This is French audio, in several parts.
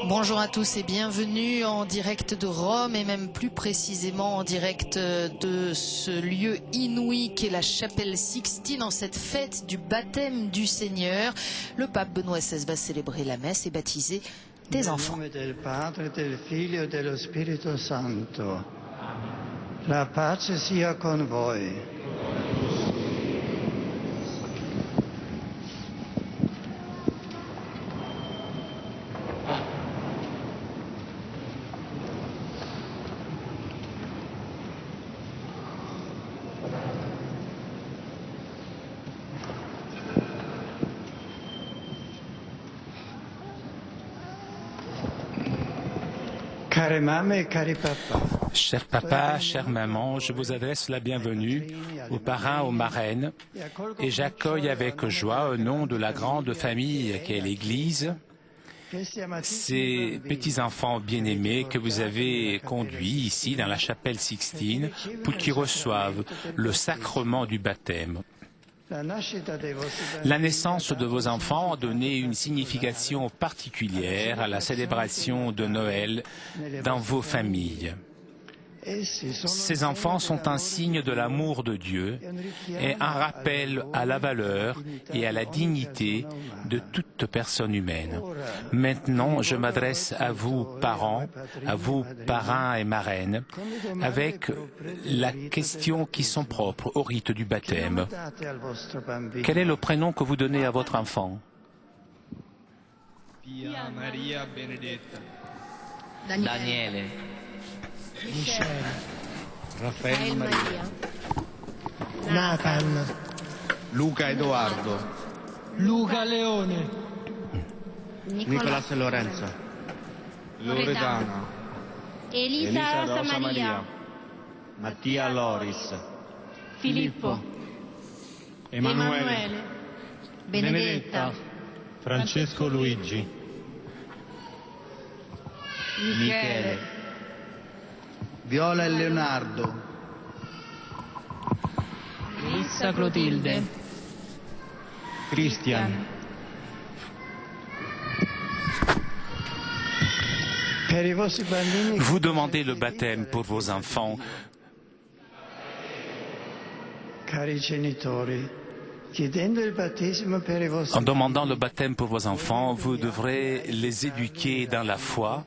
Bonjour à tous et bienvenue en direct de Rome et même plus précisément en direct de ce lieu inouï qu'est la chapelle Sixtine en cette fête du baptême du Seigneur. Le pape Benoît XVI va célébrer la messe et baptiser des enfants. Nel nome del Padre, del Figlio e dello Spirito Santo. La pace sia con voi. Care mamme e cari papà. Cher papa, chère maman, je vous adresse la bienvenue aux parrains, aux marraines, et j'accueille avec joie, au nom de la grande famille qu'est l'Église, ces petits-enfants bien-aimés que vous avez conduits ici dans la chapelle Sixtine pour qu'ils reçoivent le sacrement du baptême. La naissance de vos enfants a donné une signification particulière à la célébration de Noël dans vos familles. Ces enfants sont un signe de l'amour de Dieu et un rappel à la valeur et à la dignité de toute personne humaine. Maintenant, je m'adresse à vous, parents, à vous, parrains et marraines, avec la question qui sont propres au rite du baptême. Quel est le prénom que vous donnez à votre enfant? Pia Maria Benedetta. Daniele. Michele. Raffaele Maria. Nathan. Luca Edoardo. Luca Leone. Nicolas Lorenzo. Loredana. Elisa Rosa Maria. Mattia Loris. Filippo. Emanuele. Benedetta. Francesco Luigi. Michele. Viola e Leonardo. Lissa Clotilde. Christian. Vous demandez le baptême pour vos enfants. En demandant le baptême pour vos enfants, vous devrez les éduquer dans la foi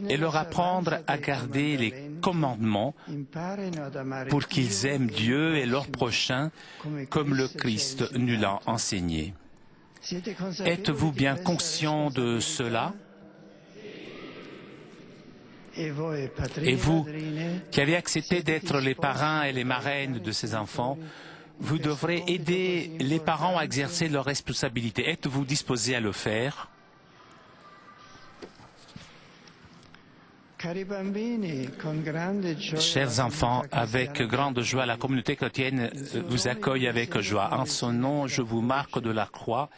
et leur apprendre à garder les commandements pour qu'ils aiment Dieu et leur prochain comme le Christ nous l'a enseigné. Êtes-vous bien conscient de cela? Et vous, qui avez accepté d'être les parrains et les marraines de ces enfants, vous devrez aider les parents à exercer leurs responsabilités. Êtes-vous disposés à le faire? Chers enfants, avec grande joie, la communauté chrétienne vous accueille avec joie. En son nom, je vous marque de la croix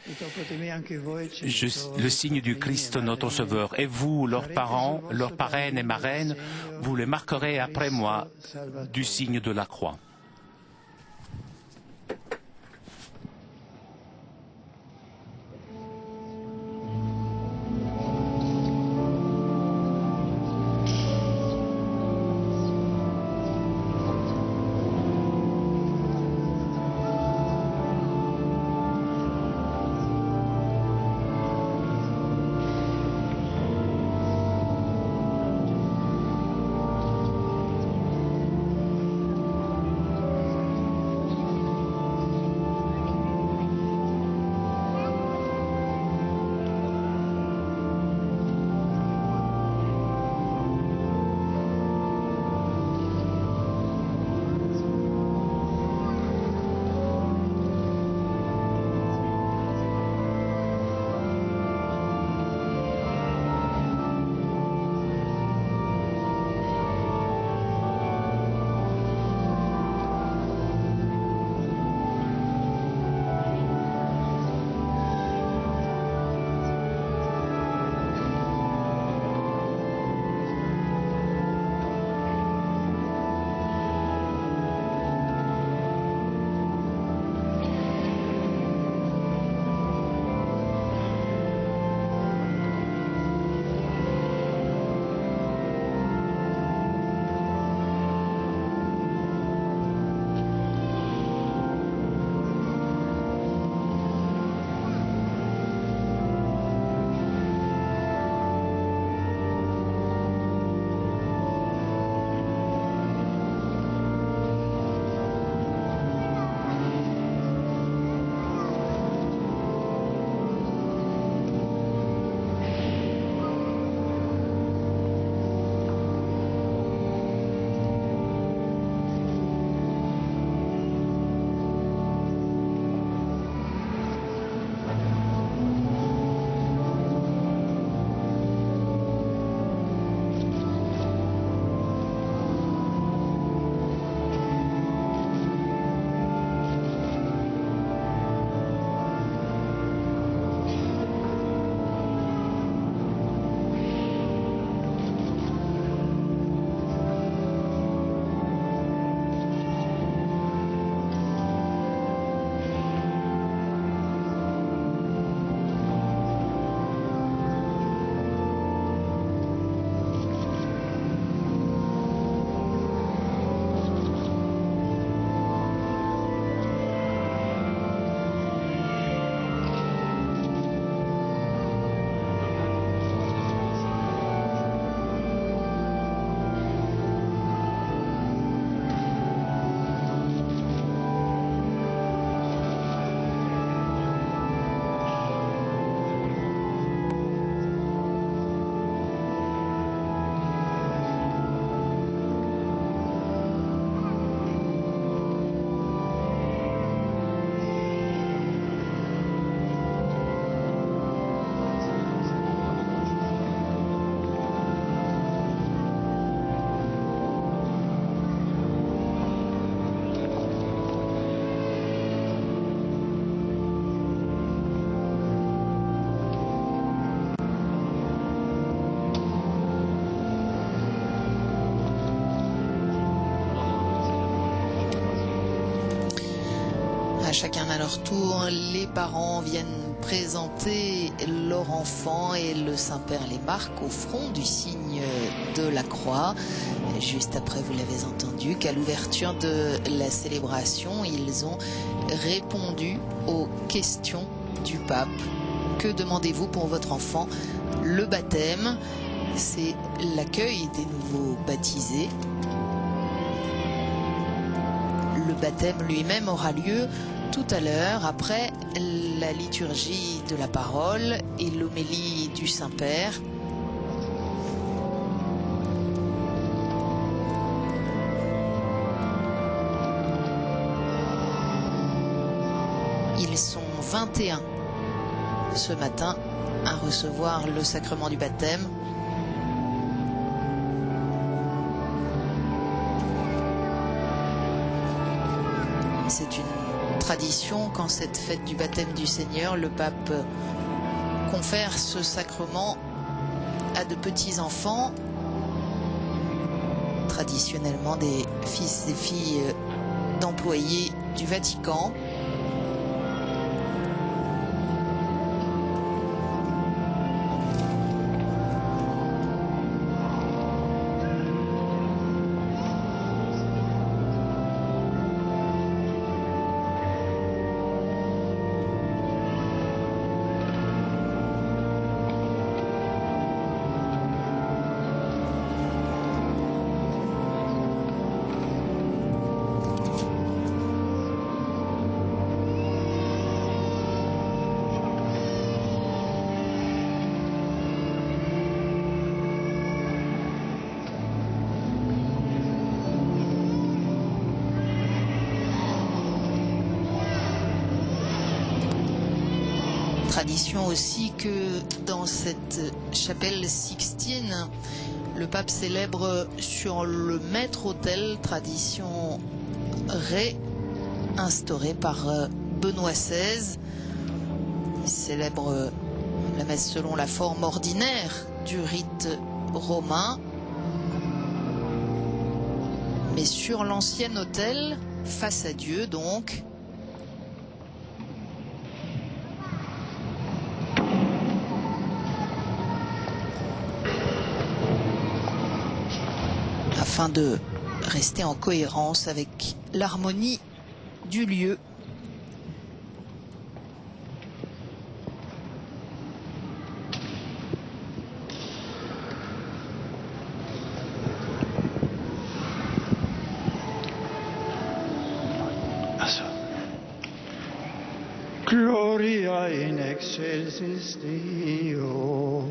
le signe du Christ notre Sauveur. Et vous, leurs parents, leurs parraines et marraines, vous les marquerez après moi du signe de la croix. chacun à leur tour, les parents viennent présenter leur enfant et le Saint-Père les marque au front du signe de la croix. Juste après, vous l'avez entendu, qu'à l'ouverture de la célébration, ils ont répondu aux questions du pape. Que demandez-vous pour votre enfant? Le baptême, c'est l'accueil des nouveaux baptisés. Le baptême lui-même aura lieu tout à l'heure, après la liturgie de la parole et l'homélie du Saint-Père. Ils sont 21 ce matin à recevoir le sacrement du baptême. C'est une tradition qu'en cette fête du baptême du Seigneur, le pape confère ce sacrement à de petits enfants, traditionnellement des fils et filles d'employés du Vatican. Tradition aussi que dans cette chapelle Sixtine, le pape célèbre sur le maître-autel, tradition réinstaurée par Benoît XVI. Il célèbre la messe selon la forme ordinaire du rite romain. Mais sur l'ancien autel, face à Dieu donc, afin de rester en cohérence avec l'harmonie du lieu. Gloria in excelsis Deo.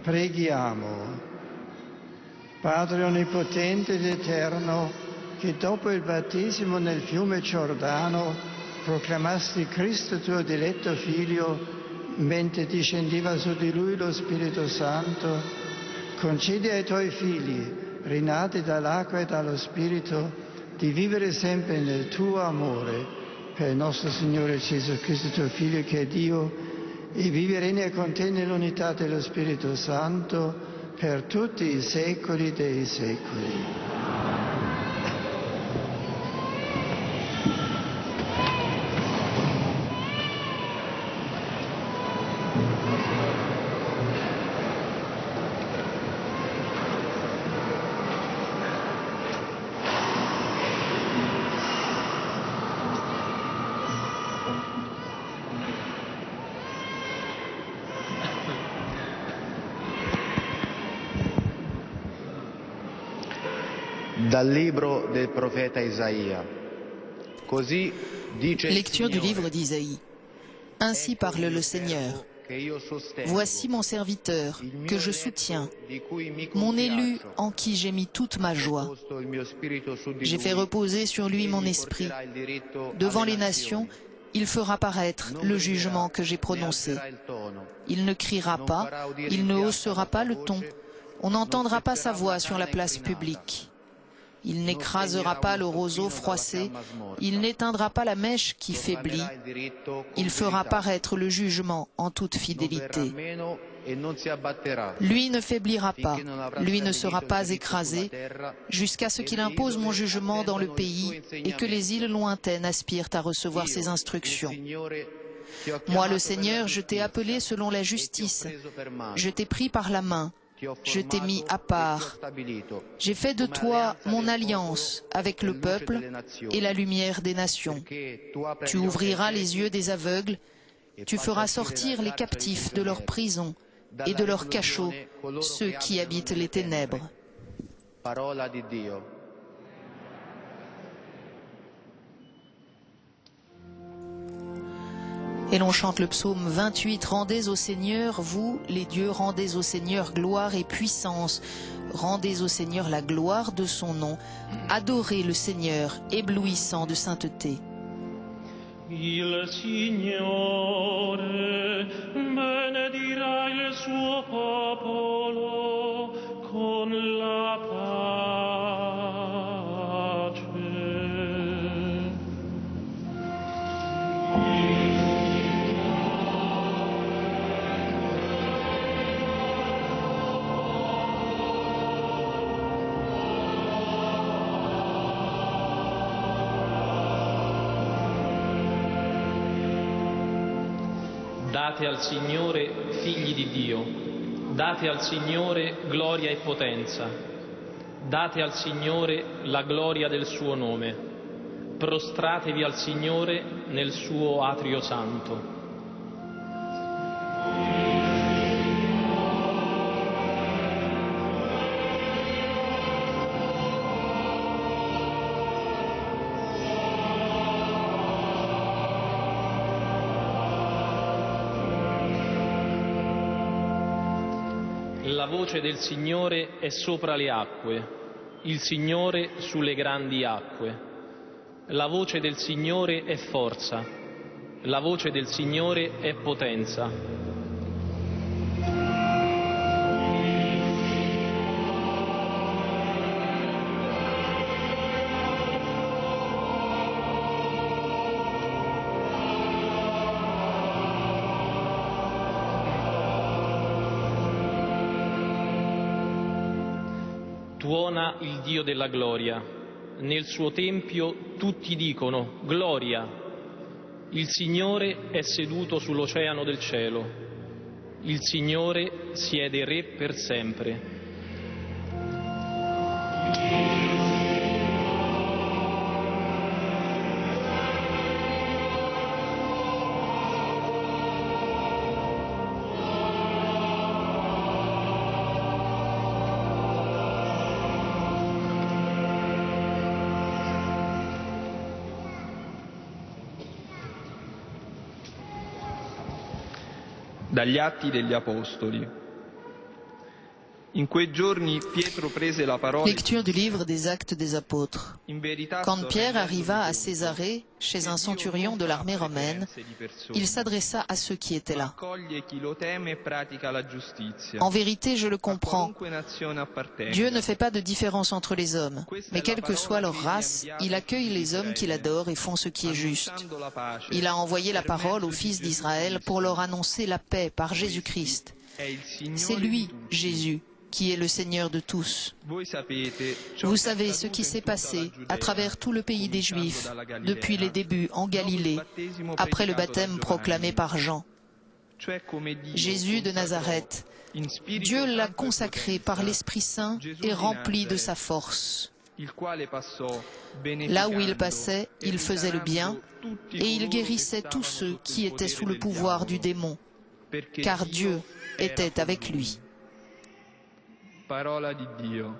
Preghiamo. Padre Onnipotente ed Eterno, che dopo il battesimo nel fiume Giordano proclamasti Cristo tuo diletto Figlio, mentre discendeva su di lui lo Spirito Santo, concedi ai tuoi figli, rinati dall'acqua e dallo Spirito, di vivere sempre nel tuo amore per il nostro Signore Gesù Cristo, tuo Figlio, che è Dio, e vivere con te nell'unità dello Spirito Santo per tutti i secoli dei secoli. Dal libro del profeta Isaia. Così dice il Lecture du Signore. livre d'Isaïe. Ainsi parle le Seigneur. Voici mon serviteur que je soutiens, mon élu en qui j'ai mis toute ma joie. J'ai fait reposer sur lui mon esprit. Devant les nations, il fera paraître le jugement que j'ai prononcé. Il ne criera pas, il ne haussera pas le ton. On n'entendra pas sa voix sur la place publique. Il n'écrasera pas le roseau froissé, il n'éteindra pas la mèche qui faiblit. Il fera paraître le jugement en toute fidélité. Lui ne faiblira pas, lui ne sera pas écrasé, jusqu'à ce qu'il impose mon jugement dans le pays et que les îles lointaines aspirent à recevoir ses instructions. Moi, le Seigneur, je t'ai appelé selon la justice, je t'ai pris par la main. Je t'ai mis à part. J'ai fait de toi mon alliance avec le peuple et la lumière des nations. Tu ouvriras les yeux des aveugles, tu feras sortir les captifs de leur prison et de leurs cachots, ceux qui habitent les ténèbres. Et l'on chante le psaume 28, « Rendez au Seigneur, vous, les dieux, rendez au Seigneur gloire et puissance. Rendez au Seigneur la gloire de son nom. Adorez le Seigneur, éblouissant de sainteté. » Il Signore benedirà il suo popolo con la pace. Date al Signore, figli di Dio, date al Signore gloria e potenza, date al Signore la gloria del suo nome, prostratevi al Signore nel suo atrio santo. La voce del Signore è sopra le acque, il Signore sulle grandi acque. La voce del Signore è forza, la voce del Signore è potenza. Tuona il Dio della gloria, nel suo tempio tutti dicono gloria. Il Signore è seduto sull'oceano del cielo, il Signore siede re per sempre. Dagli Atti degli Apostoli. Lecture du livre des Actes des Apôtres. Quand Pierre arriva à Césarée, chez un centurion de l'armée romaine, il s'adressa à ceux qui étaient là. En vérité, je le comprends. Dieu ne fait pas de différence entre les hommes, mais quelle que soit leur race, il accueille les hommes qui l'adorent et font ce qui est juste. Il a envoyé la parole aux fils d'Israël pour leur annoncer la paix par Jésus-Christ. C'est lui, Jésus, qui est le Seigneur de tous. Vous savez ce qui s'est passé à travers tout le pays des Juifs, depuis les débuts en Galilée, après le baptême proclamé par Jean. Jésus de Nazareth, Dieu l'a consacré par l'Esprit Saint et rempli de sa force. Là où il passait, il faisait le bien et il guérissait tous ceux qui étaient sous le pouvoir du démon, car Dieu était avec lui. Parola di Dio.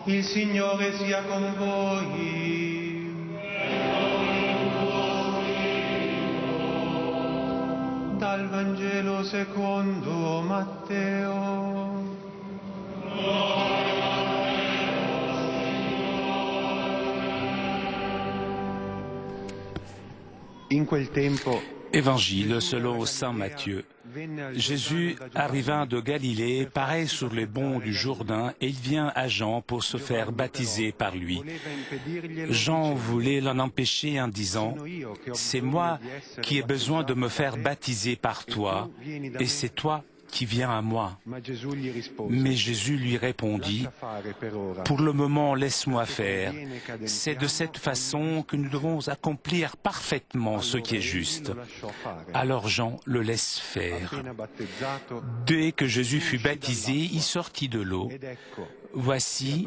Il Signore sia con voi. Dal Vangelo secondo Matteo. In quel tempo, Évangile selon saint Matthieu. Jésus arriva de Galilée, paraît sur les bords du Jourdain, et il vient à Jean pour se faire baptiser par lui. Jean voulait l'en empêcher en disant « C'est moi qui ai besoin de me faire baptiser par toi, et c'est toi qui viens à moi. » Mais Jésus lui répondit « Pour le moment, laisse-moi faire. C'est de cette façon que nous devons accomplir parfaitement ce qui est juste. » Alors Jean le laisse faire. Dès que Jésus fut baptisé, il sortit de l'eau. Voici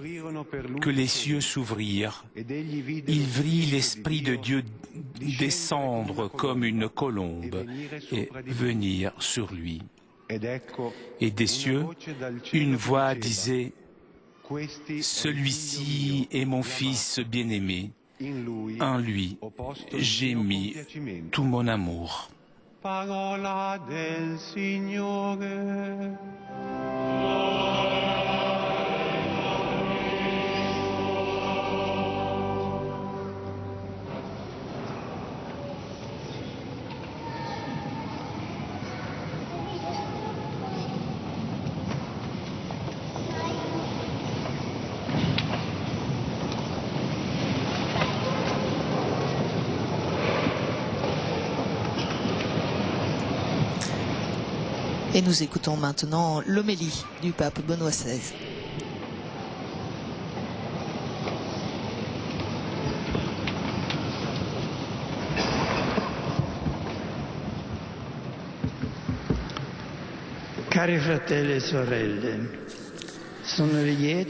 que les cieux s'ouvrirent. Il vit l'Esprit de Dieu descendre comme une colombe et venir sur lui. Et des cieux, une voix disait « Celui-ci est mon Fils bien-aimé, en lui j'ai mis tout mon amour. » Parola del Signore. Et nous écoutons maintenant l'homélie du pape Benoît XVI. Cari fratelli e sorelle,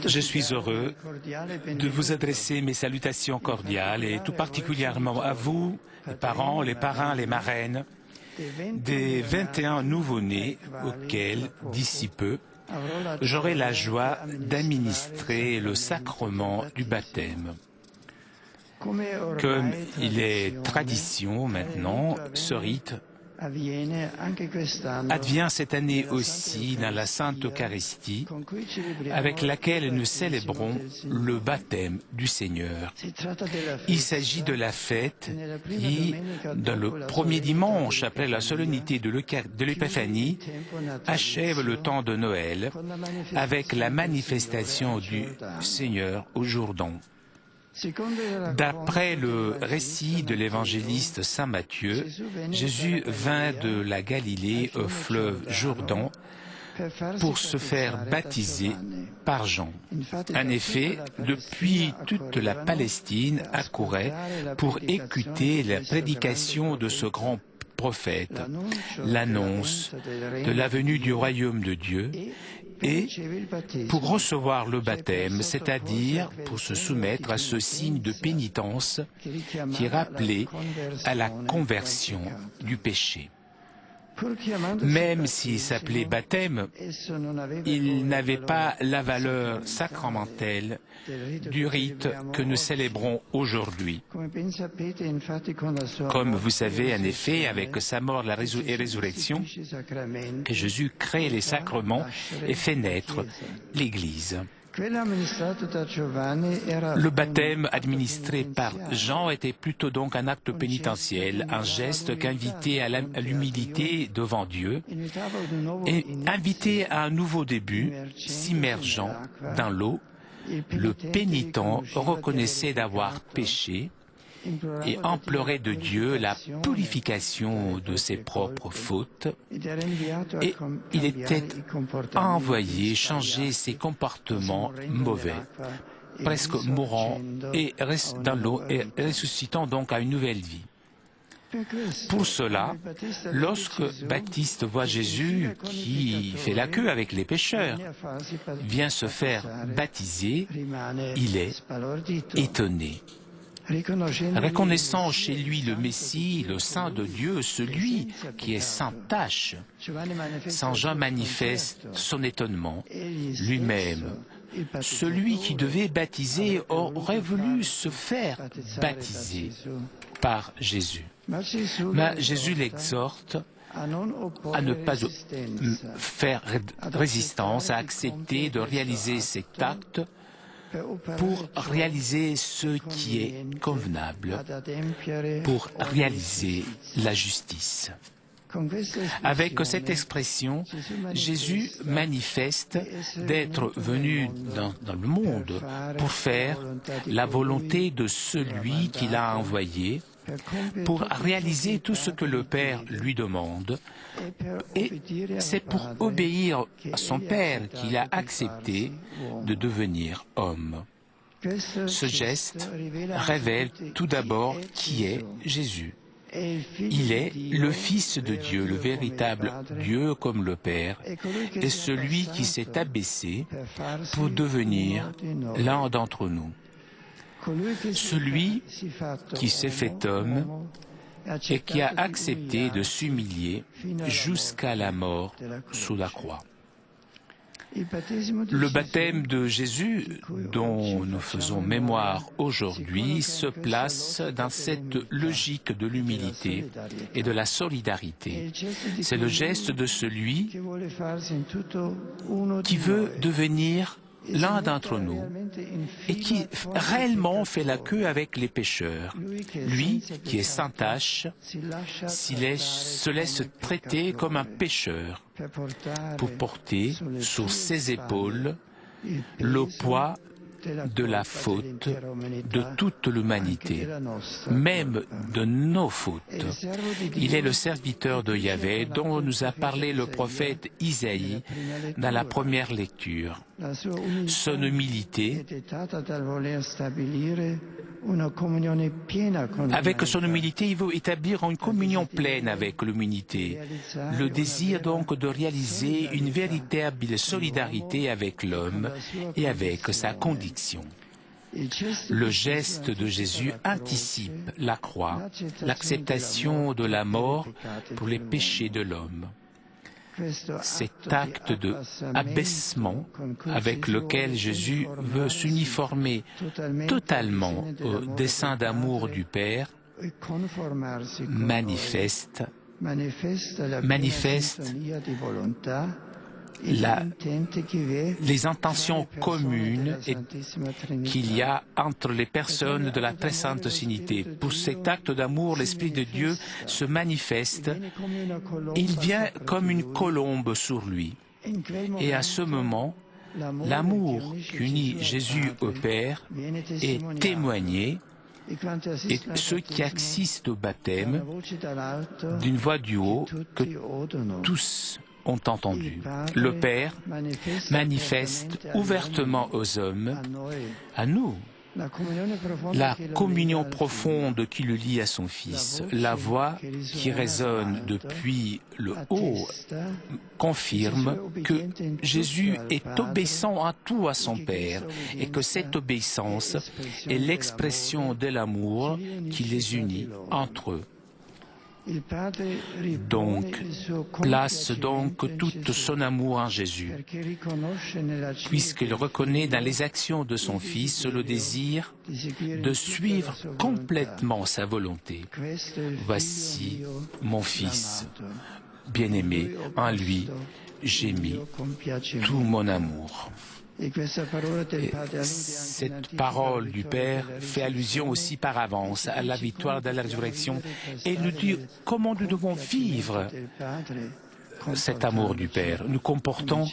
je suis heureux de vous adresser mes salutations cordiales et tout particulièrement à vous, les parents, les parrains, les marraines, des 21 nouveau-nés auxquels, d'ici peu, j'aurai la joie d'administrer le sacrement du baptême. Comme il est tradition maintenant, ce rite advient cette année aussi dans la Sainte Eucharistie, avec laquelle nous célébrons le baptême du Seigneur. Il s'agit de la fête qui, dans le premier dimanche après la solennité de l'Épiphanie, achève le temps de Noël avec la manifestation du Seigneur au Jourdain. D'après le récit de l'évangéliste Saint Matthieu, Jésus vint de la Galilée au fleuve Jourdain pour se faire baptiser par Jean. En effet, depuis toute la Palestine accourait pour écouter la prédication de ce grand prophète, l'annonce de la venue du royaume de Dieu, et pour recevoir le baptême, c'est-à-dire pour se soumettre à ce signe de pénitence qui rappelait à la conversion du péché. Même s'il s'appelait baptême, il n'avait pas la valeur sacramentelle du rite que nous célébrons aujourd'hui. Comme vous savez, en effet, avec sa mort et résurrection, Jésus crée les sacrements et fait naître l'Église. Le baptême administré par Jean était plutôt donc un acte pénitentiel, un geste qui invitait à l'humilité devant Dieu et invitait à un nouveau début, s'immergeant dans l'eau. Le pénitent reconnaissait d'avoir péché et implorait de Dieu la purification de ses propres fautes, et il était envoyé changer ses comportements mauvais, presque mourant et dans l'eau et ressuscitant donc à une nouvelle vie. Pour cela, lorsque Baptiste voit Jésus qui fait la queue avec les pécheurs, vient se faire baptiser, il est étonné. Reconnaissant chez lui le Messie, le Saint de Dieu, celui qui est sans tache, Saint Jean manifeste son étonnement. Lui-même, celui qui devait baptiser, aurait voulu se faire baptiser par Jésus. Mais Jésus l'exhorte à ne pas faire résistance, à accepter de réaliser cet acte pour réaliser ce qui est convenable, pour réaliser la justice. Avec cette expression, Jésus manifeste d'être venu dans le monde pour faire la volonté de celui qui l'a envoyé, pour réaliser tout ce que le Père lui demande, et c'est pour obéir à son Père qu'il a accepté de devenir homme. Ce geste révèle tout d'abord qui est Jésus. Il est le Fils de Dieu, le véritable Dieu comme le Père, et celui qui s'est abaissé pour devenir l'un d'entre nous. Celui qui s'est fait homme et qui a accepté de s'humilier jusqu'à la mort sous la croix. Le baptême de Jésus, dont nous faisons mémoire aujourd'hui, se place dans cette logique de l'humilité et de la solidarité. C'est le geste de celui qui veut devenir l'un d'entre nous et qui réellement fait la queue avec les pécheurs. Lui, qui est sans tache, se laisse traiter comme un pécheur pour porter sur ses épaules le poids de la faute de toute l'humanité, même de nos fautes. Il est le serviteur de Yahvé dont nous a parlé le prophète Isaïe dans la première lecture. Son humilité, avec son humilité, il veut établir une communion pleine avec l'humanité. Le désir donc de réaliser une véritable solidarité avec l'homme et avec sa condition. Le geste de Jésus anticipe la croix, l'acceptation de la mort pour les péchés de l'homme. cet acte de abaissement avec lequel Jésus veut s'uniformer totalement au dessein d'amour du Père, manifeste les intentions communes qu'il y a entre les personnes de la Très Sainte Trinité. Pour cet acte d'amour, l'Esprit de Dieu se manifeste. Il vient comme une colombe sur lui. Et à ce moment, l'amour qu'unit Jésus au Père est témoigné. Et ceux qui assistent au baptême, d'une voix du haut, que tous ont entendu. Le Père manifeste ouvertement aux hommes, à nous, la communion profonde qui le lie à son Fils. La voix qui résonne depuis le haut confirme que Jésus est obéissant en tout à son Père et que cette obéissance est l'expression de l'amour qui les unit entre eux. Donc, place donc tout son amour en Jésus, puisqu'il reconnaît dans les actions de son Fils le désir de suivre complètement sa volonté. Voici mon Fils, bien-aimé, en lui j'ai mis tout mon amour. Et cette parole du Père fait allusion aussi par avance à la victoire de la résurrection et nous dit comment nous devons vivre cet amour du Père. Nous comportons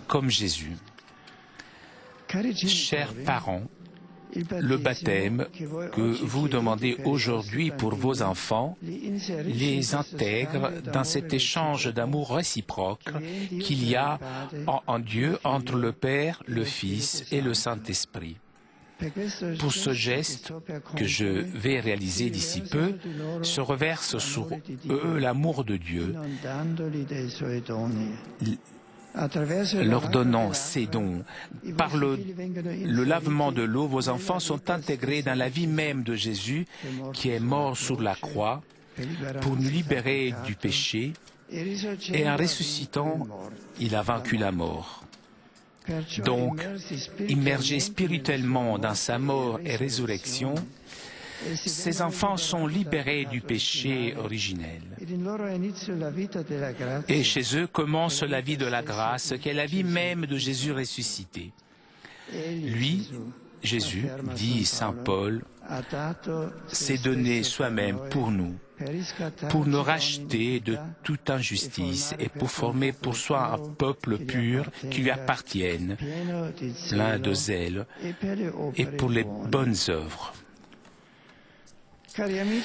comme Jésus. Chers parents, le baptême que vous demandez aujourd'hui pour vos enfants les intègre dans cet échange d'amour réciproque qu'il y a en Dieu entre le Père, le Fils et le Saint-Esprit. Pour ce geste que je vais réaliser d'ici peu, se reverse sur eux l'amour de Dieu, leur donnant ses dons. Par le lavement de l'eau, vos enfants sont intégrés dans la vie même de Jésus qui est mort sur la croix pour nous libérer du péché et en ressuscitant, il a vaincu la mort. Donc, immergés spirituellement dans sa mort et résurrection, ces enfants sont libérés du péché originel. Et chez eux commence la vie de la grâce, qui est la vie même de Jésus ressuscité. Lui, Jésus, dit saint Paul, s'est donné soi-même pour nous racheter de toute injustice et pour former pour soi un peuple pur qui lui appartienne, plein de zèle et pour les bonnes œuvres.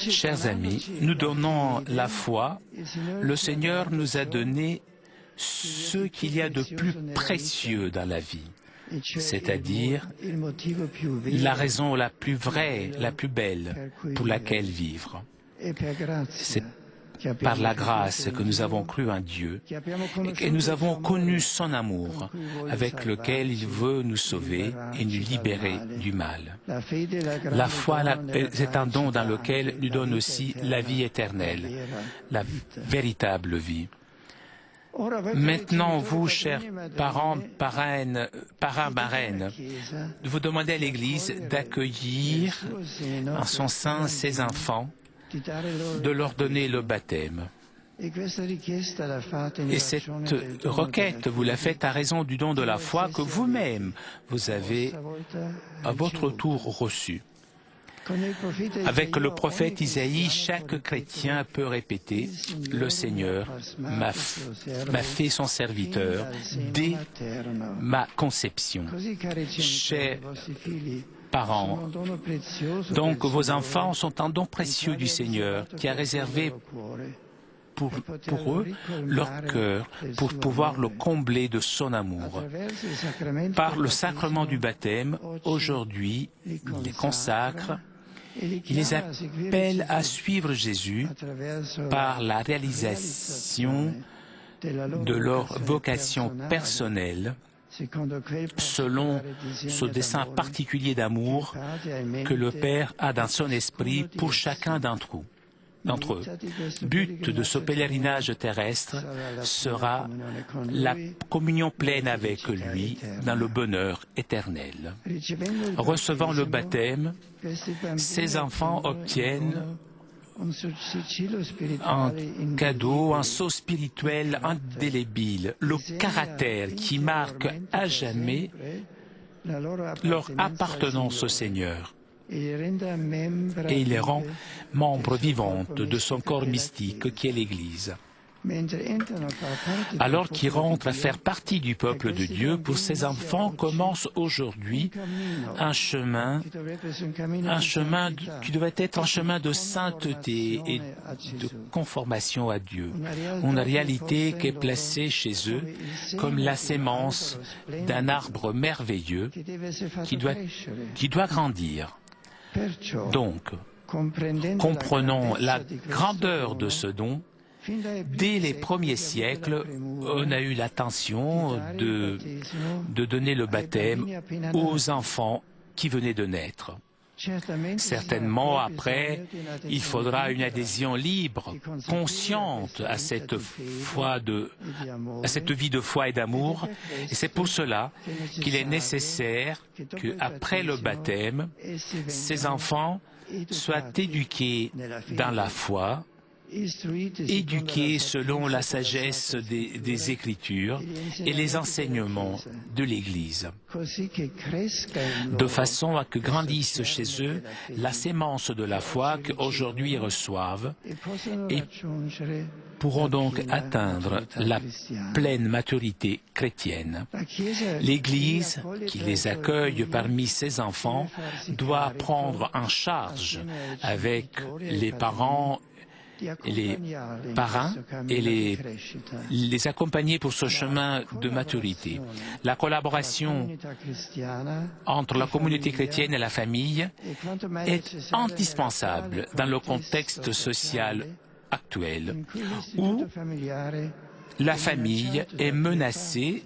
Chers amis, nous donnons la foi. Le Seigneur nous a donné ce qu'il y a de plus précieux dans la vie, c'est-à-dire la raison la plus vraie, la plus belle pour laquelle vivre. C'est par la grâce que nous avons cru en Dieu et que nous avons connu son amour avec lequel il veut nous sauver et nous libérer du mal. La foi est un don dans lequel nous donne aussi la vie éternelle, la véritable vie. Maintenant, vous, chers parents, marraines, vous demandez à l'Église d'accueillir en son sein ses enfants, de leur donner le baptême. Et cette requête, vous la faites à raison du don de la foi que vous-même, vous avez à votre tour reçu. Avec le prophète Isaïe, chaque chrétien peut répéter « Le Seigneur m'a fait son serviteur dès ma conception ». Chers parents, donc vos enfants sont un don précieux du Seigneur qui a réservé pour eux leur cœur pour pouvoir le combler de son amour. Par le sacrement du baptême, aujourd'hui, il les consacre, il les appelle à suivre Jésus par la réalisation de leur vocation personnelle selon ce dessein particulier d'amour que le Père a dans son esprit pour chacun d'entre nous. but de ce pèlerinage terrestre sera la communion pleine avec lui dans le bonheur éternel. Recevant le baptême, ces enfants obtiennent un cadeau, un sceau spirituel indélébile, le caractère qui marque à jamais leur appartenance au Seigneur. Et il les rend membres vivants de son corps mystique qui est l'Église. Alors qu'ils rentrent à faire partie du peuple de Dieu, pour ces enfants commence aujourd'hui un chemin qui devrait être un chemin de sainteté et de conformation à Dieu. Une réalité qui est placée chez eux comme la sémence d'un arbre merveilleux qui doit grandir. Donc, comprenons la grandeur de ce don. Dès les premiers siècles, on a eu l'intention de donner le baptême aux enfants qui venaient de naître. Certainement, après, il faudra une adhésion libre, consciente à cette vie de foi et d'amour. Et c'est pour cela qu'il est nécessaire qu'après le baptême, ces enfants soient éduqués dans la foi, éduqués selon la sagesse des Écritures et les enseignements de l'Église, de façon à que grandisse chez eux la sémence de la foi qu'aujourd'hui ils reçoivent et pourront donc atteindre la pleine maturité chrétienne. L'Église, qui les accueille parmi ses enfants, doit prendre en charge avec les parents et les accompagner pour ce chemin de maturité. La collaboration entre la communauté chrétienne et la famille est indispensable dans le contexte social actuel où la famille est menacée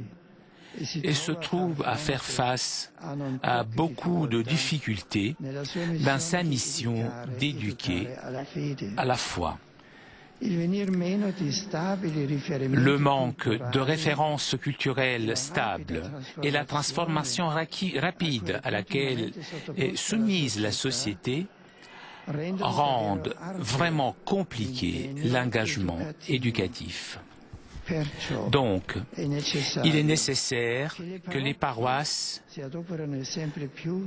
et se trouve à faire face à beaucoup de difficultés dans sa mission d'éduquer à la foi. Le manque de références culturelles stables et la transformation rapide à laquelle est soumise la société rendent vraiment compliqué l'engagement éducatif. Donc, il est nécessaire que les paroisses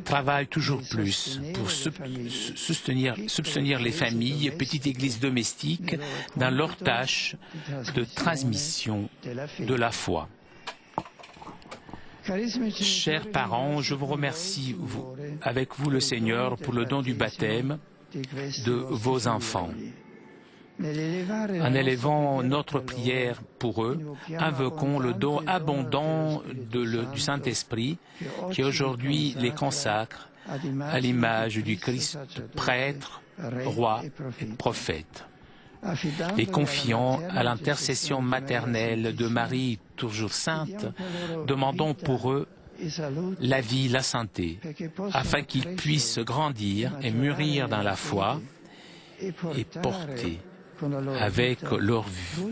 travaillent toujours plus pour soutenir les familles, petites églises domestiques, dans leur tâche de transmission de la foi. Chers parents, je vous remercie, avec vous le Seigneur, pour le don du baptême de vos enfants. En élevant notre prière pour eux, invoquons le don abondant du Saint-Esprit qui aujourd'hui les consacre à l'image du Christ prêtre, roi et prophète. Les confiant à l'intercession maternelle de Marie, toujours sainte, demandons pour eux la vie, la santé, afin qu'ils puissent grandir et mûrir dans la foi et porter avec leur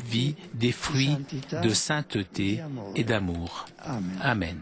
vie des fruits de sainteté et d'amour. Amen.